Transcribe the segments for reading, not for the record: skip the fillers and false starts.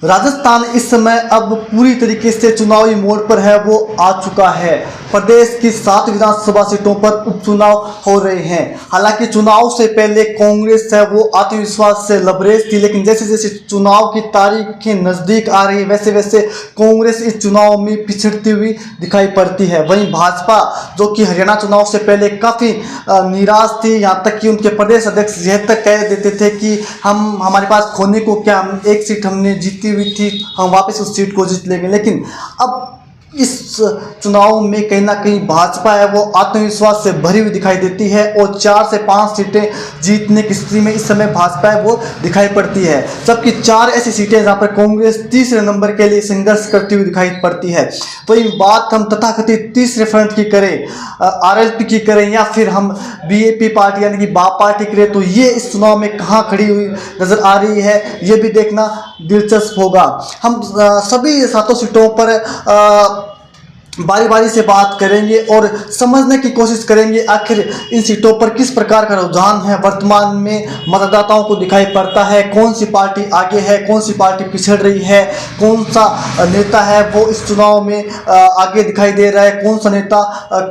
राजस्थान इस समय अब पूरी तरीके से चुनावी मोड़ पर है, वो आ चुका है। प्रदेश की 7 विधानसभा सीटों पर उपचुनाव हो रहे हैं। हालांकि चुनाव से पहले कांग्रेस है वो आत्मविश्वास से लबरेज थी, लेकिन जैसे जैसे चुनाव की तारीखें नज़दीक आ रही है वैसे वैसे कांग्रेस इस चुनाव में पिछड़ती हुई दिखाई पड़ती है। वहीं भाजपा जो कि हरियाणा चुनाव से पहले काफ़ी निराश थी, यहाँ तक कि उनके प्रदेश अध्यक्ष यह तक कह देते थे कि हमारे पास खोने को क्या, हम एक सीट हमने जीती हुई थी, हम वापस उस सीट को जीत लेंगे। लेकिन अब इस चुनाव में कहीं ना कहीं भाजपा है वो आत्मविश्वास से भरी हुई दिखाई देती है और 4 से 5 सीटें जीतने की स्थिति में इस समय भाजपा है वो दिखाई पड़ती है, जबकि 4 ऐसी सीटें जहां पर कांग्रेस तीसरे नंबर के लिए संघर्ष करती हुई दिखाई पड़ती है। तो ये बात हम तथाकथित तीसरे फ्रंट की करें, आरएलपी की करें या फिर हम बीएपी पार्टी यानी कि बाप पार्टी करें, तो ये इस चुनाव में कहाँ खड़ी हुई नजर आ रही है ये भी देखना दिलचस्प होगा। हम सभी 7 सीटों पर बारी बारी से बात करेंगे और समझने की कोशिश करेंगे आखिर इन सीटों पर किस प्रकार का रुझान है वर्तमान में मतदाताओं को दिखाई पड़ता है, कौन सी पार्टी आगे है, कौन सी पार्टी पिछड़ रही है, कौन सा नेता है वो इस चुनाव में आगे दिखाई दे रहा है, कौन सा नेता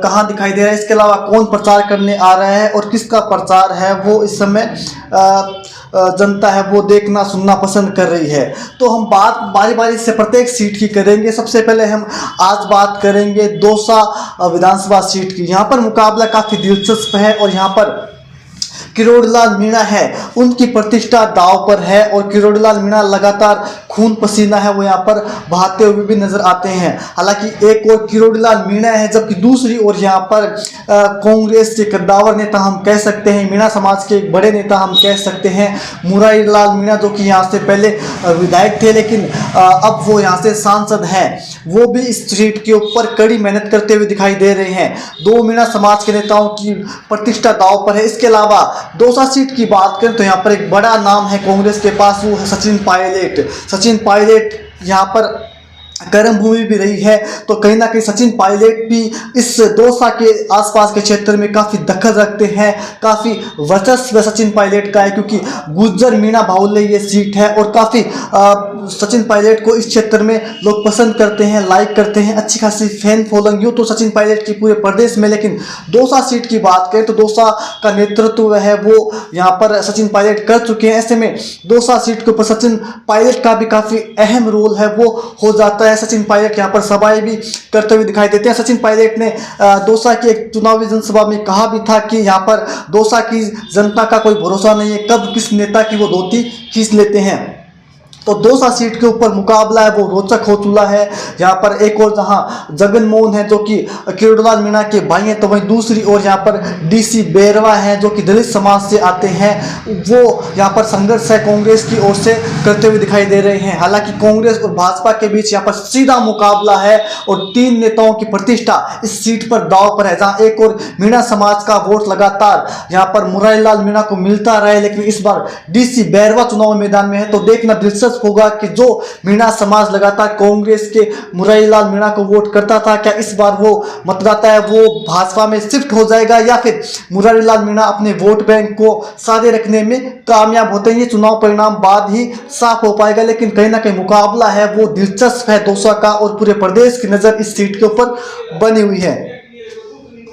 कहाँ दिखाई दे रहा है, इसके अलावा कौन प्रचार करने आ रहा है और किसका प्रचार है वो इस समय जनता है वो देखना सुनना पसंद कर रही है। तो हम बात बारी बारी से प्रत्येक सीट की करेंगे। सबसे पहले हम आज बात करेंगे दौसा विधानसभा सीट की। यहाँ पर मुकाबला काफ़ी दिलचस्प है और यहाँ पर किरोड़ीलाल मीणा है उनकी प्रतिष्ठा दांव पर है और किरोड़ीलाल मीणा लगातार खून पसीना है वो यहाँ पर बहाते हुए भी नजर आते हैं। हालांकि एक और किरोड़ीलाल मीणा है, जबकि दूसरी ओर यहाँ पर कांग्रेस के कद्दावर नेता हम कह सकते हैं, मीणा समाज के एक बड़े नेता हम कह सकते हैं मुरारीलाल मीणा, जो कि यहाँ से पहले विधायक थे लेकिन अब वो यहाँ से सांसद हैं, वो भी इस सीट के ऊपर कड़ी मेहनत करते हुए दिखाई दे रहे हैं। 2 मीणा समाज के नेताओं की प्रतिष्ठा दांव पर है। इसके अलावा दौसा सीट की बात करें तो यहाँ पर एक बड़ा नाम है कांग्रेस के पास, वो है सचिन पायलट। सचिन पायलट यहाँ पर गर्म भूमि भी रही है, तो कहीं ना कहीं सचिन पायलट भी इस दौसा के आसपास के क्षेत्र में काफ़ी दखल रखते हैं। काफ़ी वर्चस्व सचिन पायलट का है क्योंकि गुज्जर मीणा बाहुल्य ये सीट है और काफ़ी सचिन पायलट को इस क्षेत्र में लोग पसंद करते हैं, लाइक करते हैं, अच्छी खासी फैन फॉलोइंग यूँ तो सचिन पायलट की पूरे प्रदेश में। लेकिन दौसा सीट की बात करें तो दौसा का नेतृत्व है वो यहाँ पर सचिन पायलट कर चुके हैं। ऐसे में दौसा सीट के ऊपर सचिन पायलट का भी काफ़ी अहम रोल है वो हो जाता है। सचिन पायलट यहाँ पर सभाएं भी करते हुए दिखाई देते हैं। सचिन पायलट ने दौसा की एक चुनावी जनसभा में कहा भी था कि यहाँ पर दौसा की जनता का कोई भरोसा नहीं है, कब किस नेता की वो धोती खींच लेते हैं। तो दौसा सीट के ऊपर मुकाबला है वो रोचक हो चुका है। यहाँ पर एक और जहाँ जगन मोहन है जो कि किरोड़ीलाल मीणा के भाई हैं, तो वहीं दूसरी ओर यहाँ पर डीसी बैरवा हैं जो कि दलित समाज से आते हैं, वो यहाँ पर संघर्ष है कांग्रेस की ओर से करते हुए दिखाई दे रहे हैं। हालांकि कांग्रेस और भाजपा के बीच यहाँ पर सीधा मुकाबला है और 3 नेताओं की प्रतिष्ठा इस सीट पर दांव पर है। जहाँ एक और मीणा समाज का वोट लगातार यहाँ पर मुरारीलाल मीणा को मिलता रहे, लेकिन इस बार डीसी बैरवा चुनाव मैदान में है, तो देखना दिलचस्प होगा कि जो मीणा समाज लगातार कांग्रेस के मुरारीलाल मीणा को वोट करता था, क्या इस बार वो मतदाता है वो भाजपा में शिफ्ट हो जाएगा या फिर मुरारीलाल मीणा अपने वोट बैंक को साधे रखने में कामयाब होते हैं। ये चुनाव परिणाम बाद ही साफ हो पाएगा, लेकिन कहीं ना कहीं मुकाबला है वो दिलचस्प है दौसा का और पूरे प्रदेश की नजर इस सीट के ऊपर बनी हुई है।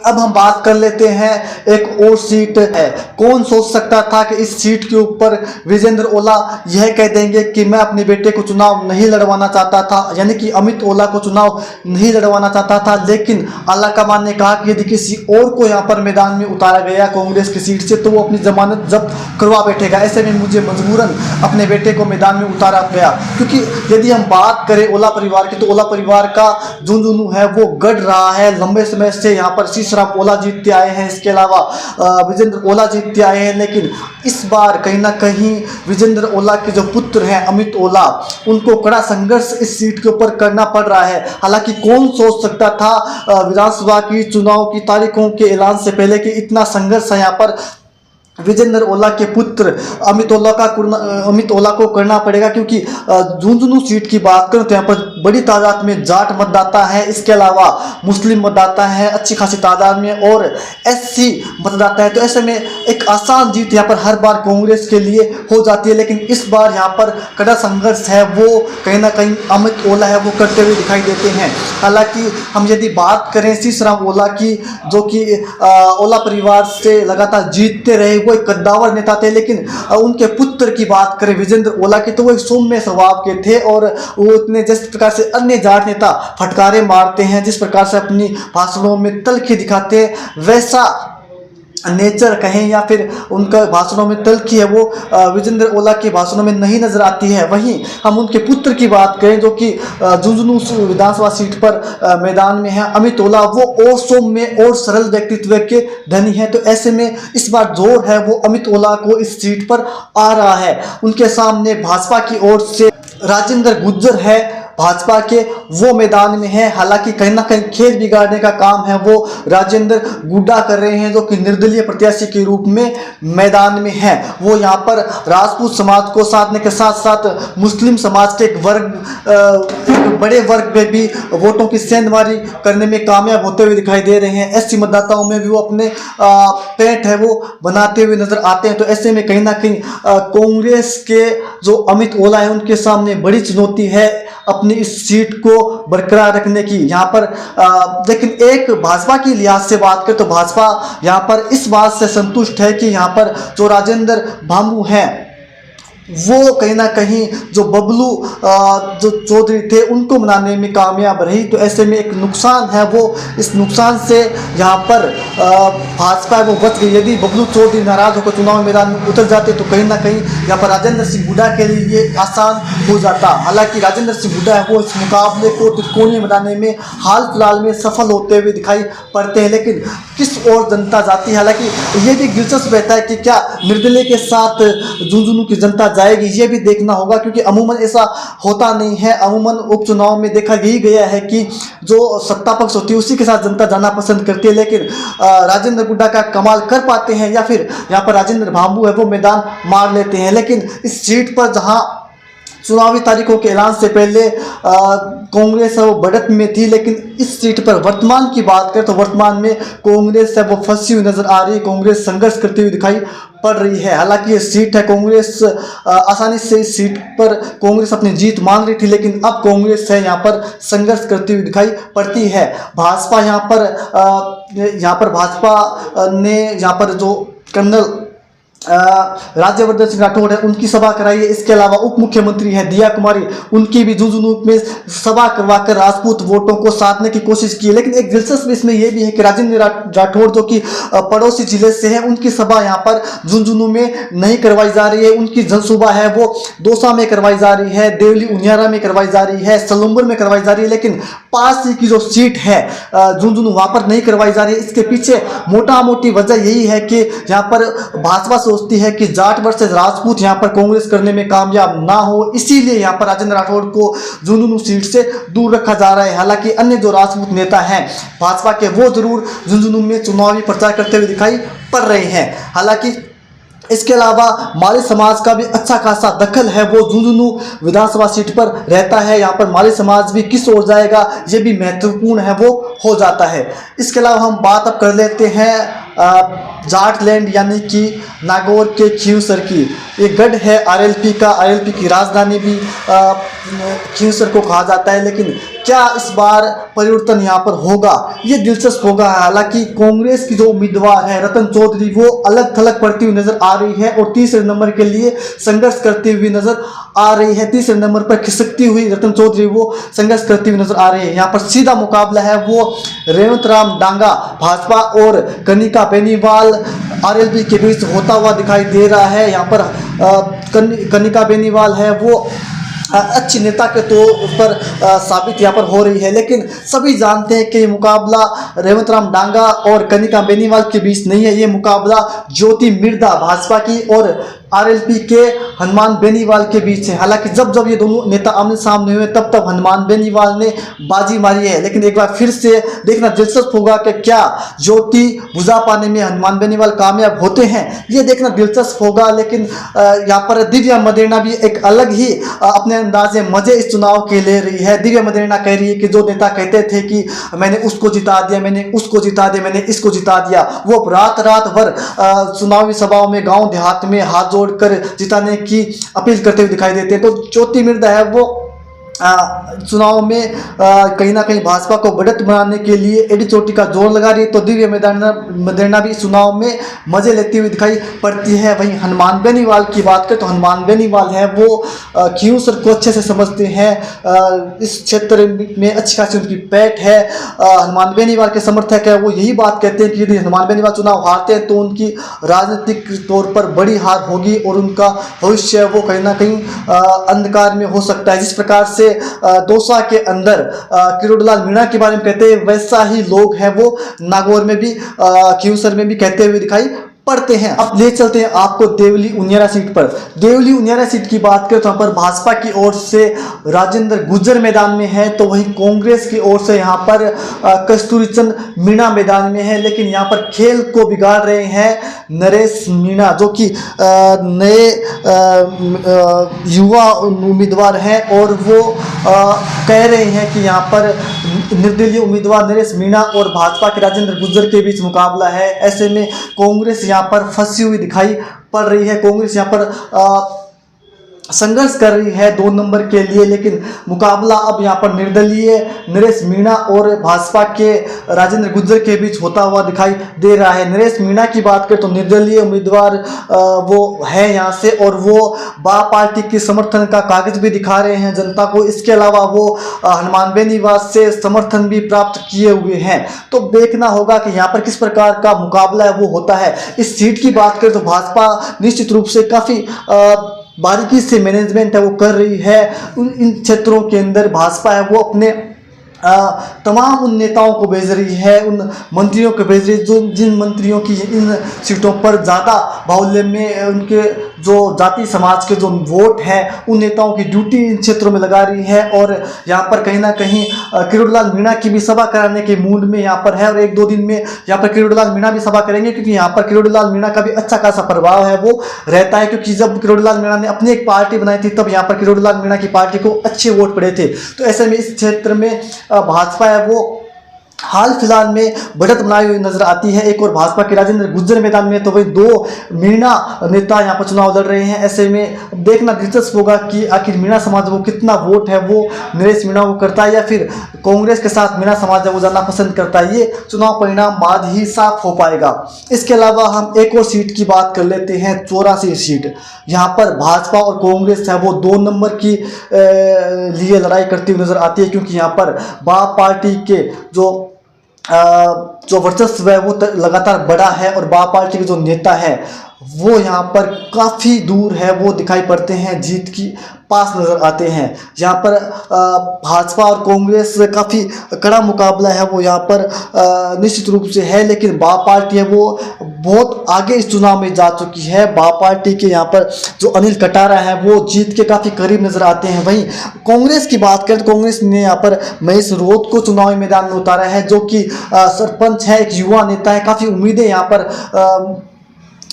अब हम बात कर लेते हैं एक और सीट है। कौन सोच सकता था कि इस सीट के ऊपर विजेंद्र ओला यह कह देंगे कि मैं अपने बेटे को चुनाव नहीं लड़वाना चाहता था, यानी कि अमित ओला को चुनाव नहीं लड़वाना चाहता था, लेकिन आलाकमान ने कहा कि यदि किसी और को यहाँ पर मैदान में उतारा गया कांग्रेस की सीट से तो वो अपनी जमानत जब्त करवा बैठेगा। ऐसे में मुझे मजबूरन अपने बेटे को मैदान में उतारा गया, क्योंकि यदि हम बात करें ओला परिवार की तो ओला परिवार का झुंझुनू है वो गढ़ रहा है लंबे समय से। यहाँ पर राम ओला जीतते आए हैं, इसके अलावा विजेंद्र ओला जीतते आए हैं, लेकिन इस बार कहीं ना कहीं विजेंद्र ओला के जो पुत्र हैं अमित ओला, उनको कड़ा संघर्ष इस सीट के ऊपर करना पड़ रहा है। हालांकि कौन सोच सकता था विधानसभा की चुनाव की तारीखों के ऐलान से पहले कि इतना संघर्ष है यहाँ पर विजेंद्र ओला के पुत्र अमित ओला को करना पड़ेगा, क्योंकि झुंझुनू सीट की बात करें तो यहाँ पर बड़ी तादाद में जाट मतदाता है, इसके अलावा मुस्लिम मतदाता है अच्छी खासी तादाद में, और एससी मतदाता है। तो ऐसे में एक आसान जीत यहाँ पर हर बार कांग्रेस के लिए हो जाती है, लेकिन इस बार यहाँ पर कड़ा संघर्ष है वो कहीं ना कहीं अमित ओला है वो करते हुए दिखाई देते हैं। हालांकि हम यदि बात करें सीसराम ओला की, जो कि ओला परिवार से लगातार जीतते रहे, वो एक कद्दावर नेता थे, लेकिन उनके पुत्र की बात करें विजेंद्र ओला की, तो वो एक सौम्य स्वभाव के थे, और वो इतने जिस प्रकार से अन्य जाट नेता फटकारे मारते हैं, जिस प्रकार से अपनी भाषणों में तल्खी दिखाते हैं, वैसा नेचर कहें या फिर उनका भाषणों में तल्खी है वो विजेंद्र ओला के भाषणों में नहीं नजर आती है। वहीं हम उनके पुत्र की बात करें जो कि झुंझुनू विधानसभा सीट पर मैदान में है, अमित ओला, वो और सौम्य और सरल व्यक्तित्व के धनी हैं। तो ऐसे में इस बार जोर है वो अमित ओला को इस सीट पर आ रहा है। उनके सामने भाजपा की ओर से राजेंद्र गुज्जर है, भाजपा के वो मैदान में है। हालांकि कहीं ना कहीं खेल बिगाड़ने का काम है वो राजेंद्र गुड्डा कर रहे हैं, जो कि निर्दलीय प्रत्याशी के रूप में मैदान में है। वो यहाँ पर राजपूत समाज को साधने के साथ साथ मुस्लिम समाज के एक बड़े वर्ग में भी वोटों की सेंधमारी करने में कामयाब होते हुए दिखाई दे रहे हैं। एससी मतदाताओं में भी वो अपने पेट है वो बनाते हुए नजर आते हैं। तो ऐसे में कहीं ना कहीं कांग्रेस के जो अमित ओला है उनके सामने बड़ी चुनौती है अपनी इस सीट को बरकरार रखने की यहाँ पर। लेकिन एक भाजपा की लिहाज से बात करें तो भाजपा यहाँ पर इस बात से संतुष्ट है कि यहाँ पर जो राजेंद्र भामू हैं वो कहीं ना कहीं जो बबलू जो चौधरी थे उनको मनाने में कामयाब रही। तो ऐसे में एक नुकसान है वो, इस नुकसान से यहाँ पर भाजपा वो बच गई। यदि बबलू चौधरी नाराज होकर चुनाव मैदान में उतर जाते तो कहीं ना कहीं यहाँ पर राजेंद्र सिंह हुड्डा के लिए ये आसान हो जाता। हालांकि राजेंद्र सिंह हुड्डा है वो इस मुकाबले को त्रिकोणीय बनाने में हाल फिलहाल में सफल होते हुए दिखाई पड़ते हैं, लेकिन किस ओर जनता जाती है। हालांकि ये भी दिलचस्प रहता है कि क्या निर्दलीय के साथ झुंझुनू की जनता जाएगी, ये भी देखना होगा, क्योंकि अमूमन ऐसा होता नहीं है। अमूमन उपचुनाव में देखा यही गया है कि जो सत्ता पक्ष होती है उसी के साथ जनता जाना पसंद करती है, लेकिन राजेंद्र गुड्डा का कमाल कर पाते हैं या फिर यहाँ पर राजेंद्र भामू है वो मैदान मार लेते हैं। लेकिन इस सीट पर जहाँ चुनावी तारीखों के ऐलान से पहले कांग्रेस है वो बढ़त में थी, लेकिन इस सीट पर वर्तमान की बात करें तो वर्तमान में कांग्रेस है वो फंसी हुई नजर आ रही है। कांग्रेस संघर्ष करती हुई दिखाई पड़ रही है। हालांकि ये सीट है कांग्रेस आसानी से इस सीट पर कांग्रेस अपनी जीत मान रही थी, लेकिन अब कांग्रेस है यहाँ पर संघर्ष करती हुई दिखाई पड़ती है। भाजपा यहाँ पर भाजपा ने यहाँ पर जो कर्नल राज्यवर्धन सिंह राठौड़ है उनकी सभा कराई है। इसके अलावा उप मुख्यमंत्री है दिया कुमारी, उनकी भी झुंझुनू में सभा करवाकर राजपूत वोटों को साधने की कोशिश की है। लेकिन एक दिलचस्प इसमें यह भी है कि राजेंद्र राठौड़ जो कि पड़ोसी जिले से है उनकी सभा यहाँ पर झुंझुनू में नहीं करवाई जा रही है। उनकी जनसभा है वो दौसा में करवाई जा रही है, देवली उनियारा में करवाई जा रही है, सलूम्बर में करवाई जा रही है, लेकिन पास ही की जो सीट है झुंझुनू वहां पर नहीं करवाई जा रही है। इसके पीछे मोटा मोटी वजह यही है कि यहाँ पर भाजपा सोचती है कि जाट वर्सेस राजपूत यहाँ पर कांग्रेस करने में कामयाब ना हो, इसीलिए यहाँ पर राजेंद्र राठौड़ को झुंझुनू सीट से दूर रखा जा रहा है। हालांकि अन्य जो राजपूत नेता हैं भाजपा के वो जरूर झुंझुनू में चुनावी प्रचार करते हुए दिखाई पड़ रहे हैं। हालांकि इसके अलावा माली समाज का भी अच्छा खासा दखल है वो झुंझुनू विधानसभा सीट पर रहता है। यहाँ पर माली समाज भी किस ओर जाएगा ये भी महत्वपूर्ण है वो हो जाता है। इसके अलावा हम बात अब कर लेते हैं जाटलैंड यानी कि नागौर के खींवसर की। ये गढ़ है आरएलपी का, आरएलपी की राजधानी भी खींवसर को कहा जाता है। लेकिन क्या इस बार परिवर्तन यहाँ पर होगा, ये दिलचस्प होगा। हालांकि कांग्रेस की जो उम्मीदवार है रतन चौधरी वो अलग थलग पड़ती हुई नजर आ रही है और तीसरे नंबर के लिए संघर्ष करती हुई नजर आ रही है। तीसरे नंबर पर खिसकती हुई रतन चौधरी वो संघर्ष करती हुई नजर आ रही है। यहाँ पर सीधा मुकाबला है वो रेवंत राम डांगा भाजपा और कनिका बेनीवाल आरएलपी के बीच होता हुआ दिखाई दे रहा है। यहाँ पर कनिका बेनीवाल है वो अच्छी नेता के तौर पर साबित यहाँ पर हो रही है, लेकिन सभी जानते हैं कि ये मुकाबला रेवंत राम डांगा और कनिका बेनीवाल के बीच नहीं है। ये मुकाबला ज्योति मिर्धा भाजपा की और आरएलपी के हनुमान बेनीवाल के बीच है। हालांकि जब जब ये दोनों नेता आमने सामने हुए तब तब हनुमान बेनीवाल ने बाजी मारी है, लेकिन एक बार फिर से देखना दिलचस्प होगा कि क्या ज्योति बुझा पाने में हनुमान बेनीवाल कामयाब होते हैं, ये देखना दिलचस्प होगा। लेकिन यहाँ पर दिव्या मदेरणा भी एक अलग ही अपने अंदाजे मजे इस चुनाव के ले रही है। दिव्या मदेरणा कह रही है कि जो नेता कहते थे कि मैंने उसको जिता दिया, मैंने उसको जिता दिया, मैंने इसको जिता दिया, वो रात रात भर चुनावी सभाओं में गांव देहात में हाथ जोड़कर जिताने की अपील करते हुए दिखाई देते हैं। तो ज्योति मिर्धा है वो चुनाव में कहीं ना कहीं भाजपा को बढ़त बनाने के लिए एडी चोटी का जोर लगा रही है। तो दिव्या मदेरणा भी चुनाव में मजे लेती हुई दिखाई पड़ती है। वहीं हनुमान बेनीवाल की बात करें तो हनुमान बेनीवाल है वो खियूसर को अच्छे से समझते हैं, इस क्षेत्र में अच्छी खासी उनकी पैठ है। हनुमान बेनीवाल के समर्थक है वो यही बात कहते हैं कि यदि हनुमान बेनीवाल चुनाव हारते हैं तो उनकी राजनीतिक तौर पर बड़ी हार होगी और उनका भविष्य वो कहीं ना कहीं अंधकार में हो सकता है। जिस प्रकार से दौसा के अंदर किरोड़ीलाल मीणा के बारे में कहते हैं, वैसा ही लोग हैं वो नागौर में भी खियूसर में भी कहते हुए दिखाई पढ़ते हैं। अब ले चलते हैं आपको देवली उनियारा सीट पर। देवली उनियारा सीट की बात करें तो यहाँ पर भाजपा की ओर से राजेंद्र गुर्जर मैदान में है, तो वहीं कांग्रेस की ओर से यहाँ पर कस्तूरी चंद मीणा मैदान में है। लेकिन यहाँ पर खेल को बिगाड़ रहे हैं नरेश मीणा, जो कि नए युवा उम्मीदवार हैं और वो कह रहे हैं कि यहाँ पर निर्दलीय उम्मीदवार नरेश मीणा और भाजपा के राजेंद्र गुर्जर के बीच मुकाबला है। ऐसे में कांग्रेस यहाँ पर फंसी हुई दिखाई पड़ रही है। कांग्रेस यहाँ पर संघर्ष कर रही है 2 नंबर के लिए, लेकिन मुकाबला अब यहाँ पर निर्दलीय नरेश मीणा और भाजपा के राजेंद्र गुर्जर के बीच होता हुआ दिखाई दे रहा है। नरेश मीणा की बात करें तो निर्दलीय उम्मीदवार वो है यहाँ से और वो बा पार्टी के समर्थन का कागज भी दिखा रहे हैं जनता को। इसके अलावा वो हनुमान बेनीवाल से समर्थन भी प्राप्त किए हुए हैं। तो देखना होगा कि यहाँ पर किस प्रकार का मुकाबला है वो होता है। इस सीट की बात करें तो भाजपा निश्चित रूप से काफ़ी बारीकी से मैनेजमेंट है वो कर रही है। इन क्षेत्रों के अंदर भाजपा है वो अपने तमाम उन नेताओं को भेज रही है, उन मंत्रियों को भेज रही है जो जिन मंत्रियों की इन सीटों पर ज़्यादा बाहुल्य में उनके जो जाति समाज के जो वोट हैं उन नेताओं की ड्यूटी इन क्षेत्रों में लगा रही है। और यहाँ पर कहीं ना कहीं किरोड़ीलाल मीणा की भी सभा कराने के मूड में यहाँ पर है और 1-2 दिन में यहाँ पर किरोड़ीलाल मीणा भी सभा करेंगे, क्योंकि यहाँ पर किरोड़ीलाल मीणा का भी अच्छा खासा प्रभाव है वो रहता है। क्योंकि जब किरोड़ीलाल मीणा ने अपनी एक पार्टी बनाई थी तब यहाँ पर किरोड़ीलाल मीणा की पार्टी को अच्छे वोट पड़े थे। तो ऐसे में इस क्षेत्र में भाजपा है वो हाल फिलहाल में बढ़त बनाई हुई नजर आती है। एक और भाजपा के राजेंद्र गुर्जर मैदान में, तो वही 2 मीणा नेता यहाँ पर चुनाव लड़ रहे हैं। ऐसे में देखना दिलचस्प होगा कि आखिर मीणा समाज वो कितना वोट है वो नरेश मीणा को करता है या फिर कांग्रेस के साथ मीणा समाज है वो जाना पसंद करता है। ये चुनाव परिणाम बाद ही साफ हो पाएगा। इसके अलावा हम एक और सीट की बात कर लेते हैं, 84 सीट। यहाँ पर भाजपा और कांग्रेस है वो 2 नंबर की लिए लड़ाई करती हुई नजर आती है, क्योंकि यहाँ पर बा पार्टी के जो वर्चस्व है वो लगातार बढ़ा है और बा पार्टी के जो नेता है वो यहाँ पर काफ़ी दूर है वो दिखाई पड़ते हैं, जीत की पास नज़र आते हैं। यहाँ पर भाजपा और कांग्रेस काफ़ी कड़ा मुकाबला है वो यहाँ पर निश्चित रूप से है, लेकिन बा पार्टी है वो बहुत आगे इस चुनाव में जा चुकी है। बा पार्टी के यहाँ पर जो अनिल कटारा है वो जीत के काफ़ी करीब नज़र आते हैं। वहीं कांग्रेस की बात करें तो कांग्रेस ने यहाँ पर महेश रोत को चुनावी मैदान में उतारा है, जो कि सरपंच है, एक युवा नेता है। काफ़ी उम्मीदें यहाँ पर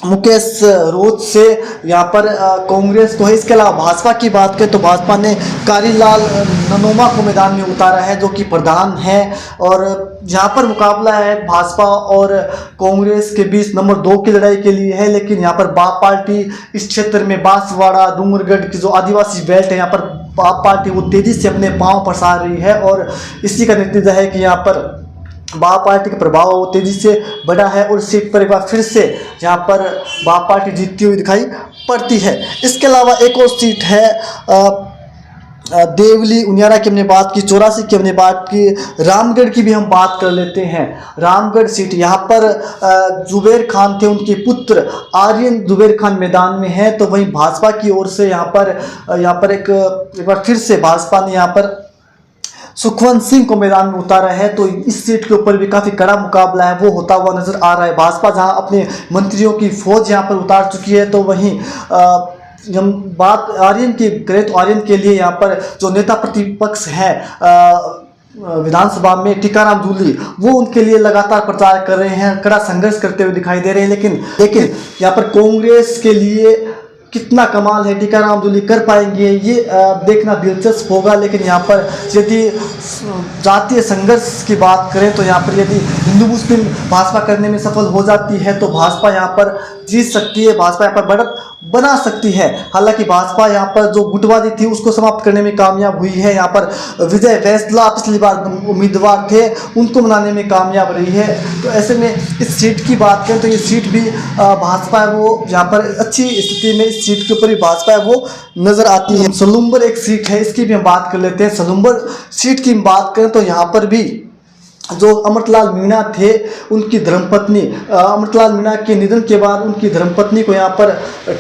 मुकेश रोत से यहाँ पर कांग्रेस को है। इसके अलावा भाजपा की बात करें तो भाजपा ने कारीलाल ननोमा को मैदान में उतारा है, जो कि प्रधान है। और यहाँ पर मुकाबला है भाजपा और कांग्रेस के बीच नंबर 2 की लड़ाई के लिए है। लेकिन यहाँ पर बाप पार्टी इस क्षेत्र में बांसवाड़ा डूंगरगढ़ की जो आदिवासी बेल्ट है यहाँ पर बाप पार्टी वो तेजी से अपने पांव पसार रही है और इसी का नतीजा है कि यहाँ पर बा पार्टी का प्रभाव वो तेजी से बढ़ा है और सीट पर एक बार फिर से यहाँ पर बा पार्टी जीतती हुई दिखाई पड़ती है। इसके अलावा एक और सीट है देवली उनियारा की हमने बात की, 84 की हमने बात की, रामगढ़ की भी हम बात कर लेते हैं। रामगढ़ सीट यहाँ पर जुबेर खान थे, उनके पुत्र आर्यन जुबेर खान मैदान में है। तो वहीं भाजपा की ओर से यहाँ पर एक बार फिर से भाजपा ने यहाँ पर सुखवंत सिंह को मैदान में उतारा है, तो इस सीट के ऊपर भी काफ़ी कड़ा मुकाबला है वो होता हुआ नजर आ रहा है। भाजपा जहां अपने मंत्रियों की फौज यहां पर उतार चुकी है, तो वहीं हम बात आर्यन की करें तो आर्यन के लिए यहाँ पर जो नेता प्रतिपक्ष हैं विधानसभा में टीकाराम जूली, वो उनके लिए लगातार प्रचार कर रहे हैं, कड़ा संघर्ष करते हुए दिखाई दे रहे हैं। लेकिन यहाँ पर कांग्रेस के लिए कितना कमाल है टीकाराम जूली कर पाएंगे ये देखना दिलचस्प होगा। लेकिन यहाँ पर यदि जातीय संघर्ष की बात करें तो यहाँ पर यदि हिंदू मुस्लिम भाजपा करने में सफल हो जाती है तो भाजपा यहाँ पर जीत सकती है, भाजपा यहाँ पर बढ़त बना सकती है। हालांकि भाजपा यहाँ पर जो गुटबाजी थी उसको समाप्त करने में कामयाब हुई है। यहाँ पर विजय वैसला पिछली बार उम्मीदवार थे, उनको मनाने में कामयाब रही है। तो ऐसे में इस सीट की बात करें तो ये सीट भी भाजपा है वो यहाँ पर अच्छी स्थिति में, इस सीट के ऊपर भी भाजपा है वो नजर आती है। सलूम्बर एक सीट है, इसकी भी हम बात कर लेते हैं। सलूम्बर सीट की बात करें तो यहाँ पर भी जो अमृतलाल मीणा थे उनकी धर्मपत्नी, अमृतलाल मीणा के निधन के बाद उनकी धर्मपत्नी को यहाँ पर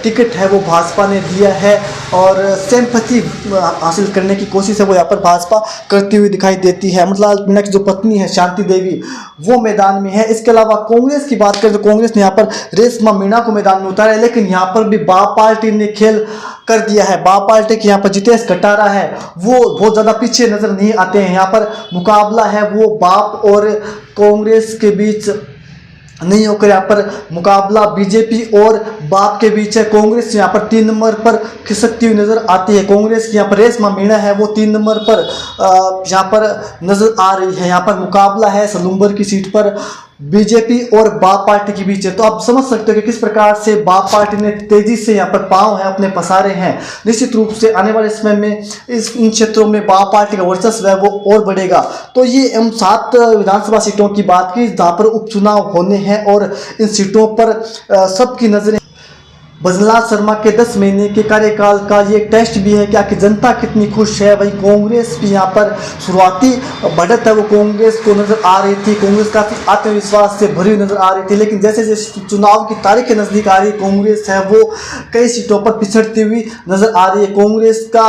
टिकट है वो भाजपा ने दिया है और सिंपैथी हासिल करने की कोशिश है वो यहाँ पर भाजपा करती हुई दिखाई देती है। अमृतलाल मीणा की जो पत्नी है शांति देवी वो मैदान में है। इसके अलावा कांग्रेस की बात करें तो कांग्रेस ने यहाँ पर रेशमा मीणा को मैदान में उतारा है, लेकिन यहाँ पर भी बाप पार्टी ने खेल कर दिया है। बाप पार्टी के यहाँ पर जितेश कटारा है वो बहुत ज़्यादा पीछे नजर नहीं आते हैं। यहाँ पर मुकाबला है वो बाप और कांग्रेस के बीच नहीं होकर यहाँ पर मुकाबला बीजेपी और बाप के बीच है। कांग्रेस यहाँ पर 3 नंबर पर खिसकती हुई नजर आती है। कांग्रेस की यहाँ पर रेशमा मीणा है वो 3 नंबर पर यहाँ पर नजर आ रही है। यहाँ पर मुकाबला है सलूम्बर की सीट पर बीजेपी और बाप पार्टी के बीच है। तो आप समझ सकते हो कि किस प्रकार से बाप पार्टी ने तेजी से यहाँ पर पांव है अपने पसारे हैं। निश्चित रूप से आने वाले समय में इन क्षेत्रों में बाप पार्टी का वर्चस्व है वो और बढ़ेगा। तो ये हम 7 विधानसभा सीटों की बात की जहाँ पर उपचुनाव होने हैं और इन सीटों पर सबकी नजरें भजनलाल शर्मा के 10 महीने के कार्यकाल का ये टेस्ट भी है कि आखिर जनता कितनी खुश है। वहीं कांग्रेस भी यहाँ पर शुरुआती बढ़त है वो कांग्रेस को नजर आ रही थी, कांग्रेस काफ़ी आत्मविश्वास से भरी हुई नजर आ रही थी। लेकिन जैसे जैसे चुनाव की तारीख के नज़दीक आ रही कांग्रेस है वो कई सीटों पर पिछड़ती हुई नजर आ रही है। कांग्रेस का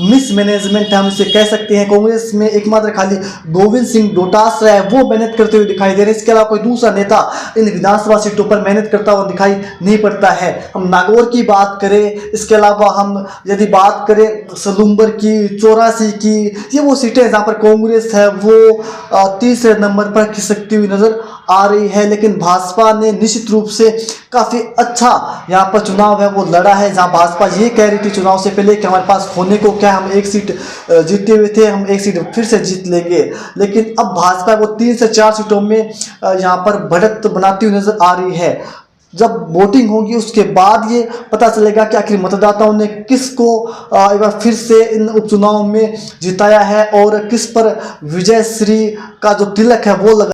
मिसमैनेजमेंट हम इसे कह सकते हैं। कांग्रेस में एकमात्र खाली गोविंद सिंह डोटासरा है वो मेहनत करते हुए दिखाई दे रहे हैं। इसके अलावा कोई दूसरा नेता इन विधानसभा सीटों पर मेहनत करता हुआ दिखाई नहीं पड़ता है। हम नागौर की बात करें, इसके अलावा हम यदि बात करें सलूम्बर की, 84 की, ये वो सीटें जहाँ पर कांग्रेस है वो तीसरे नंबर पर खिसकती हुई नजर आ रही है। लेकिन भाजपा ने निश्चित रूप से काफ़ी अच्छा यहाँ पर चुनाव है वो लड़ा है, जहाँ भाजपा ये कह रही थी चुनाव से पहले कि हमारे पास खोने को क्या, हम 1 सीट जीते हुए थे, हम 1 सीट फिर से जीत लेंगे। लेकिन अब भाजपा वो 3 से 4 सीटों में यहाँ पर बढ़त बनाती हुई नजर आ रही है। जब वोटिंग होगी उसके बाद ये पता चलेगा कि आखिर मतदाताओं ने किसको एक बार फिर से इन उपचुनाव में जिताया है और किस पर विजय श्री का जो तिलक है वो लगा